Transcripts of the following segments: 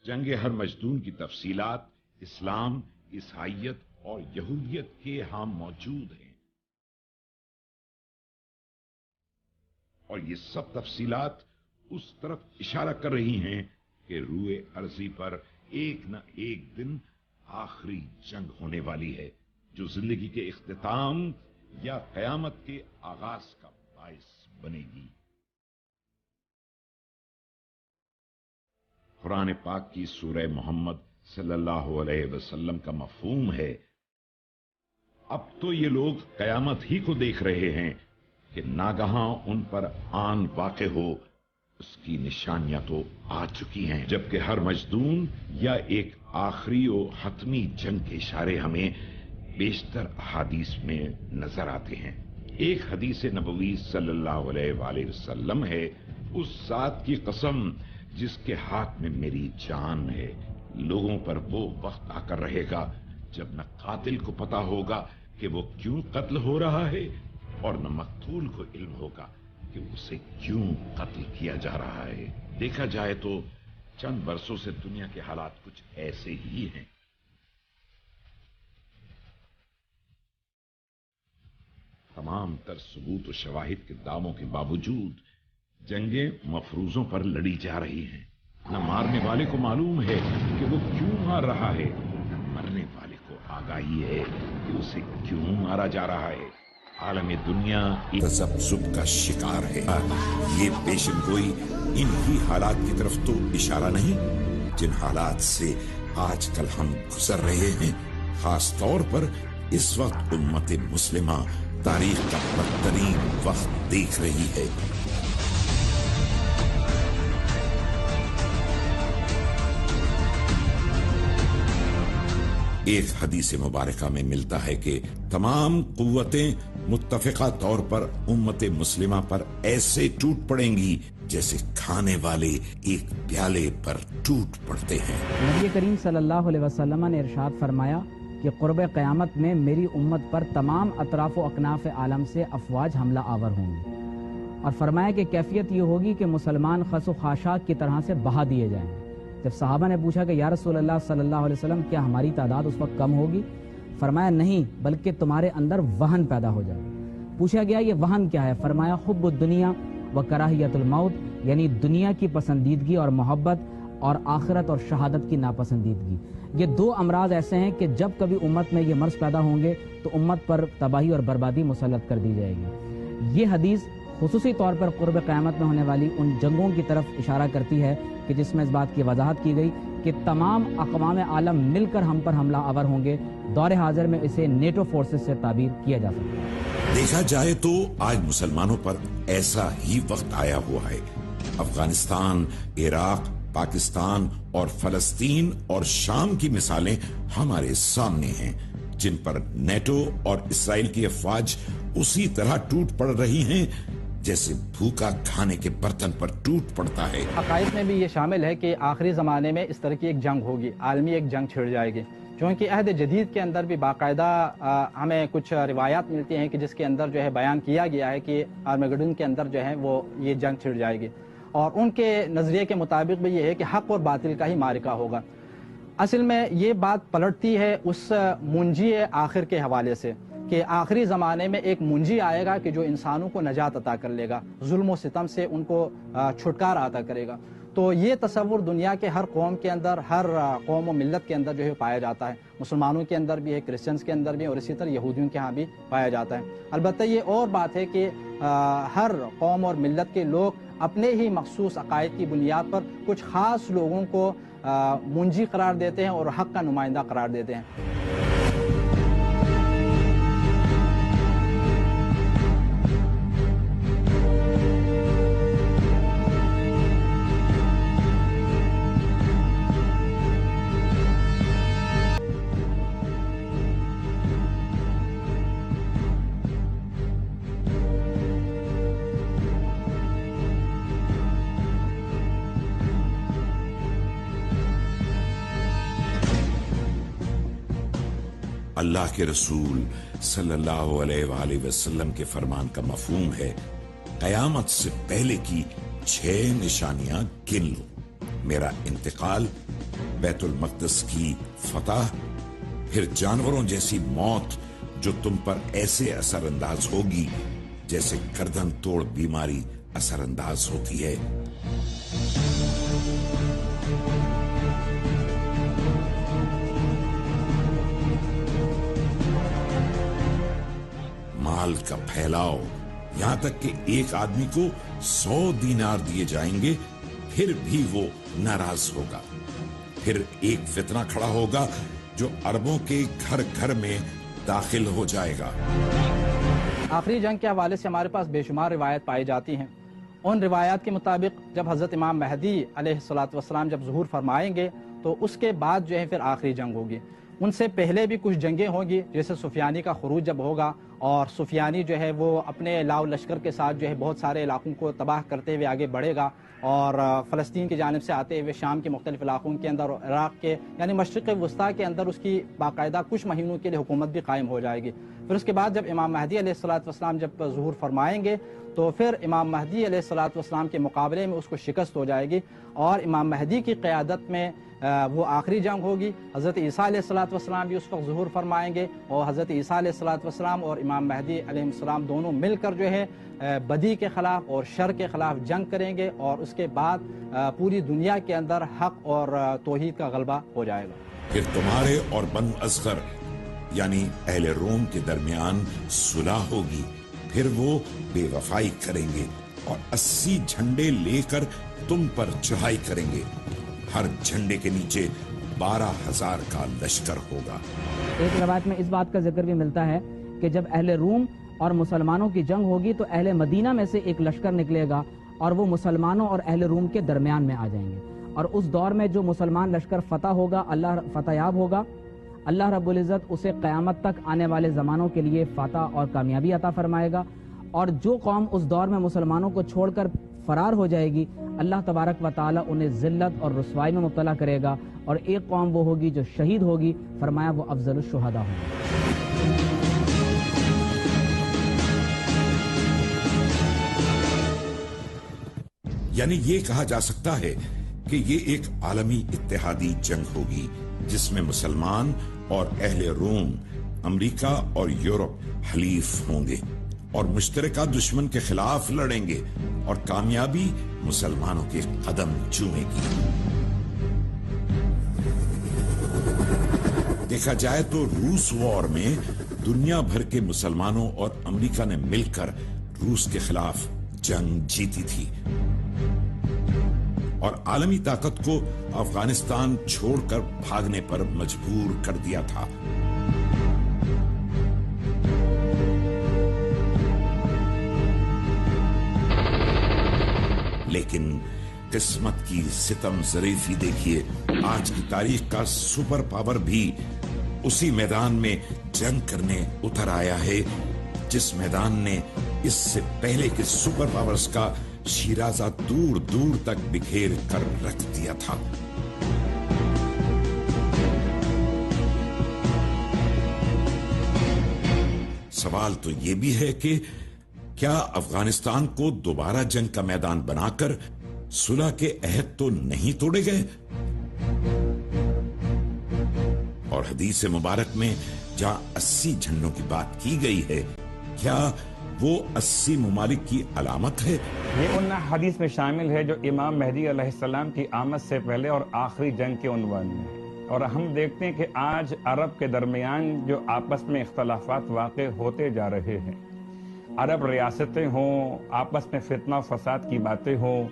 جنگ ہرمجدون کی تفصیلات اسلام، عیسائیت اور یہودیت کے ہاں موجود ہیں، اور یہ سب تفصیلات اس طرف اشارہ کر رہی ہیں کہ روئے ارضی پر ایک نہ ایک دن آخری جنگ ہونے والی ہے جو زندگی کے اختتام یا قیامت کے آغاز کا باعث بنے گی۔ قرآن پاک کی سورہ محمد صلی اللہ علیہ وسلم کا مفہوم ہے، اب تو یہ لوگ قیامت ہی کو دیکھ رہے ہیں کہ ناگہاں ان پر آن واقع ہو، اس کی نشانیاں تو آ چکی ہیں، جبکہ ہر مجدون یا ایک آخری و حتمی جنگ کے اشارے ہمیں بیشتر احادیث میں نظر آتے ہیں۔ ایک حدیث نبوی صلی اللہ علیہ وآلہ وسلم ہے، اس ذات کی قسم جس کے ہاتھ میں میری جان ہے، لوگوں پر وہ وقت آ کر رہے گا جب نہ قاتل کو پتا ہوگا کہ وہ کیوں قتل ہو رہا ہے اور نہ مقتول کو علم ہوگا کہ اسے کیوں قتل کیا جا رہا ہے۔ دیکھا جائے تو چند برسوں سے دنیا کے حالات کچھ ایسے ہی ہیں۔ تمام تر ثبوت و شواہد کے دعووں کے باوجود جنگیں مفروضوں پر لڑی جا رہی ہیں۔ نہ مارنے والے کو معلوم ہے کہ وہ کیوں مار رہا ہے، نہ مرنے والے کو آگاہی ہے کہ اسے کیوں مارا جا رہا ہے۔ عالم دنیا تذبذب کا شکار ہے۔ یہ پیشن گوئی انہی حالات کی طرف تو اشارہ نہیں جن حالات سے آج کل ہم گزر رہے ہیں۔ خاص طور پر اس وقت امت مسلمہ تاریخ کا بدترین وقت دیکھ رہی ہے۔ ایک حدیث مبارکہ میں ملتا ہے کہ تمام قوتیں متفقہ طور پر امت مسلمہ پر ایسے ٹوٹ پڑیں گی جیسے کھانے والے ایک پیالے پر ٹوٹ پڑتے ہیں۔ نبی کریم صلی اللہ علیہ وسلم نے ارشاد فرمایا کہ قرب قیامت میں میری امت پر تمام اطراف و اکناف عالم سے افواج حملہ آور ہوں گی، اور فرمایا کہ کیفیت یہ ہوگی کہ مسلمان خس و خاشاک کی طرح سے بہا دیے جائیں گے۔ جب صحابہ نے پوچھا کہ یا رسول اللہ صلی اللہ علیہ وسلم کیا ہماری تعداد اس وقت کم ہوگی؟ فرمایا نہیں، بلکہ تمہارے اندر وہن پیدا ہو جائے۔ پوچھا گیا یہ وہن کیا ہے؟ فرمایا حب الدنیا و کراہیت الموت، یعنی دنیا کی پسندیدگی اور محبت، اور آخرت اور شہادت کی ناپسندیدگی۔ یہ دو امراض ایسے ہیں کہ جب کبھی امت میں یہ مرض پیدا ہوں گے تو امت پر تباہی اور بربادی مسلط کر دی جائے گی۔ یہ حدیث خصوصی طور پر قرب قیامت میں ہونے والی ان جنگوں کی طرف اشارہ کرتی ہے کہ جس میں اس بات کی وضاحت کی گئی کہ تمام اقوام عالم مل کر ہم پر حملہ آور ہوں گے۔ دور حاضر میں اسے نیٹو فورسز سے تعبیر کیا جا سکتا ہے۔ دیکھا جائے تو آج مسلمانوں پر ایسا ہی وقت آیا ہوا ہے۔ افغانستان، عراق، پاکستان اور فلسطین اور شام کی مثالیں ہمارے سامنے ہیں جن پر نیٹو اور اسرائیل کی افواج اسی طرح ٹوٹ پڑ رہی ہیں جیسے بھوکا کھانے کے برتن پر ٹوٹ پڑتا ہے۔ عقائد میں بھی یہ شامل ہے کہ آخری زمانے میں اس طرح کی ایک جنگ ہوگی، عالمی ایک جنگ چھڑ جائے گی، چونکہ عہد جدید کے اندر بھی باقاعدہ ہمیں کچھ روایات ملتی ہیں کہ جس کے اندر جو ہے بیان کیا گیا ہے کہ آرمیگڈن کے اندر جو ہے وہ یہ جنگ چھڑ جائے گی، اور ان کے نظریے کے مطابق بھی یہ ہے کہ حق اور باطل کا ہی معرکہ ہوگا۔ اصل میں یہ بات پلٹتی ہے اس منجی آخر کے حوالے سے کہ آخری زمانے میں ایک منجی آئے گا کہ جو انسانوں کو نجات عطا کر لے گا، ظلم و ستم سے ان کو چھٹکارا عطا کرے گا۔ تو یہ تصور دنیا کے ہر قوم کے اندر، ہر قوم و ملت کے اندر جو ہے پایا جاتا ہے، مسلمانوں کے اندر بھی ہے، کرسچنز کے اندر بھی، اور اسی طرح یہودیوں کے ہاں بھی پایا جاتا ہے۔ البتہ یہ اور بات ہے کہ ہر قوم اور ملت کے لوگ اپنے ہی مخصوص عقائد کی بنیاد پر کچھ خاص لوگوں کو منجی قرار دیتے ہیں اور حق کا نمائندہ قرار دیتے ہیں۔ اللہ کے رسول صلی اللہ علیہ وآلہ وسلم کے فرمان کا مفہوم ہے، قیامت سے پہلے کی 6 نشانیاں گن لو، میرا انتقال بیت المقدس کی فتح، پھر جانوروں جیسی موت جو تم پر ایسے اثر انداز ہوگی جیسے گردن توڑ بیماری اثر انداز ہوتی ہے۔ مال کا پھیلاؤ، یہاں تک کہ ایک آدمی کو 100 دینار دیے جائیں گے پھر بھی وہ ناراض ہوگا۔ پھر ایک فتنہ کھڑا ہوگا جو عربوں کے گھر گھر میں داخل ہو جائے گا۔ آخری جنگ کے حوالے سے ہمارے پاس بے شمار روایت پائی جاتی ہیں۔ ان روایات کے مطابق جب حضرت امام مہدی علیہ السلام جب ظہور فرمائیں گے تو اس کے بعد جو ہے پھر آخری جنگ ہوگی۔ ان سے پہلے بھی کچھ جنگیں ہوگی، جیسے سفیانی کا خروج جب ہوگا اور سفیانی جو ہے وہ اپنے لاؤ لشکر کے ساتھ جو ہے بہت سارے علاقوں کو تباہ کرتے ہوئے آگے بڑھے گا، اور فلسطین کی جانب سے آتے ہوئے شام کے مختلف علاقوں کے اندر اور عراق کے یعنی مشرق وسطیٰ کے اندر اس کی باقاعدہ کچھ مہینوں کے لیے حکومت بھی قائم ہو جائے گی۔ پھر اس کے بعد جب امام مہدی علیہ السلام جب ظہور فرمائیں گے تو پھر امام مہدی علیہ السلام کے مقابلے میں اس کو شکست ہو جائے گی، اور امام مہدی کی قیادت میں وہ آخری جنگ ہوگی۔ حضرت عیسیٰ علیہ السلام بھی اس وقت ظہور فرمائیں گے، اور حضرت عیسیٰ علیہ السلام اور امام مہدی علیہ السلام دونوں مل کر جو ہے بدی کے خلاف اور شر کے خلاف جنگ کریں گے، اور اس کے بعد پوری دنیا کے اندر حق اور توحید کا غلبہ ہو جائے گا۔ پھر تمہارے اور بنو اصغر یعنی اہل روم کے درمیان صلح ہوگی، پھر وہ بے وفائی کریں گے اور 80 جھنڈے لے کر تم پر چڑھائی کریں گے، ہر جھنڈے کے نیچے 12,000 کا لشکر ہوگا۔ ایک روایت میں اس بات کا ذکر بھی ملتا ہے کہ جب اہل روم اور مسلمانوں کی جنگ ہوگی تو اہل مدینہ میں سے ایک لشکر نکلے گا اور وہ مسلمانوں اور اہل روم کے درمیان میں آ جائیں گے، اور اس دور میں جو مسلمان لشکر فتح ہوگا، اللہ فتح یاب ہوگا، اللہ رب العزت اسے قیامت تک آنے والے زمانوں کے لیے فتح اور کامیابی عطا فرمائے گا، اور جو قوم اس دور میں مسلمانوں کو چھوڑ کر فرار ہو جائے گی، اللہ تبارک و تعالی انہیں ذلت اور رسوائی میں مبتلا کرے گا، اور ایک قوم وہ ہوگی جو شہید ہوگی، فرمایا وہ افضل الشہداء ہوگی۔ یعنی یہ کہا جا سکتا ہے کہ یہ ایک عالمی اتحادی جنگ ہوگی جس میں مسلمان اور اہل روم، امریکہ اور یورپ حلیف ہوں گے اور مشترکہ دشمن کے خلاف لڑیں گے، اور کامیابی مسلمانوں کے قدم چومے گی۔ دیکھا جائے تو روس وار میں دنیا بھر کے مسلمانوں اور امریکہ نے مل کر روس کے خلاف جنگ جیتی تھی، اور عالمی طاقت کو افغانستان چھوڑ کر بھاگنے پر مجبور کر دیا تھا۔ لیکن قسمت کی ستم ظریفی دیکھیے، آج کی تاریخ کا سپر پاور بھی اسی میدان میں جنگ کرنے اتر آیا ہے جس میدان نے اس سے پہلے کے سپر پاورز کا شیرازہ دور دور تک بکھیر کر رکھ دیا تھا۔ سوال تو یہ بھی ہے کہ کیا افغانستان کو دوبارہ جنگ کا میدان بنا کر صلح کے عہد تو نہیں توڑے گئے؟ اور حدیث مبارک میں جہاں 80 جھنڈوں کی بات کی گئی ہے، کیا وہ 80 ممالک کی علامت ہے؟ یہ ان حدیث میں شامل ہے جو امام مہدی علیہ السلام کی آمد سے پہلے اور آخری جنگ کے عنوان میں ہے، اور ہم دیکھتے ہیں کہ آج عرب کے درمیان جو آپس میں اختلافات واقع ہوتے جا رہے ہیں، عرب ریاستیں ہوں، آپس میں فتنہ و فساد کی باتیں ہوں،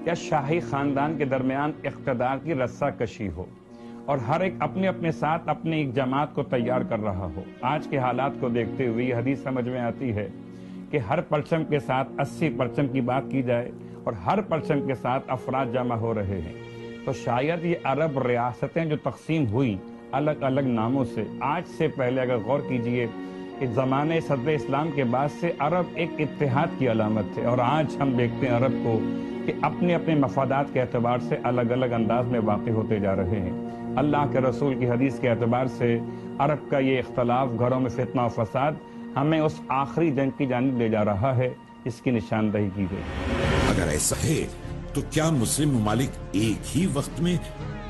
یا شاہی خاندان کے درمیان اقتدار کی رسہ کشی ہو، اور ہر ایک اپنے اپنے ساتھ اپنے ایک جماعت کو تیار کر رہا ہو، آج کے حالات کو دیکھتے ہوئے یہ حدیث سمجھ میں آتی ہے کہ ہر پرچم کے ساتھ 80 پرچم کی بات کی جائے اور ہر پرچم کے ساتھ افراد جمع ہو رہے ہیں، تو شاید یہ عرب ریاستیں جو تقسیم ہوئی الگ الگ ناموں سے، آج سے پہلے اگر غور کیجئے کہ زمانے صدر اسلام کے بعد سے عرب ایک اتحاد کی علامت تھے، اور آج ہم دیکھتے ہیں عرب کو کہ اپنے اپنے مفادات کے اعتبار سے الگ الگ انداز میں واقع ہوتے جا رہے ہیں۔ اللہ کے رسول کی حدیث کے اعتبار سے عرب کا یہ اختلاف، گھروں میں فتنہ و فساد، ہمیں اس آخری جنگ کی جانب لے جا رہا ہے، اس کی نشاندہی کی گئی۔ اگر ایسا ہے تو کیا مسلم ممالک ایک ہی وقت میں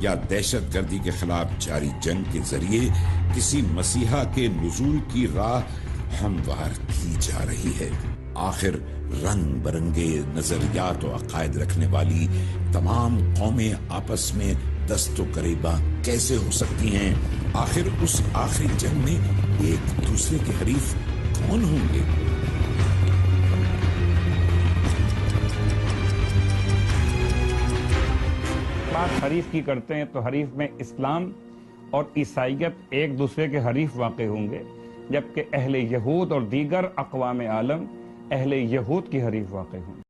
یا دہشت گردی کے خلاف جاری جنگ کے ذریعے کسی مسیحا کے نزول کی راہ ہموار کی جا رہی ہے؟ آخر رنگ برنگے نظریات و عقائد رکھنے والی تمام قومیں آپس میں دست و گریباں کیسے ہو سکتی ہیں؟ آخر اس آخری جنگ میں ایک دوسرے کے حریف کون ہوں گے؟ بات حریف کی کرتے ہیں تو حریف میں اسلام اور عیسائیت ایک دوسرے کے حریف واقع ہوں گے، جبکہ اہل یہود اور دیگر اقوام عالم اہل یہود کی حریف واقع ہوں گے۔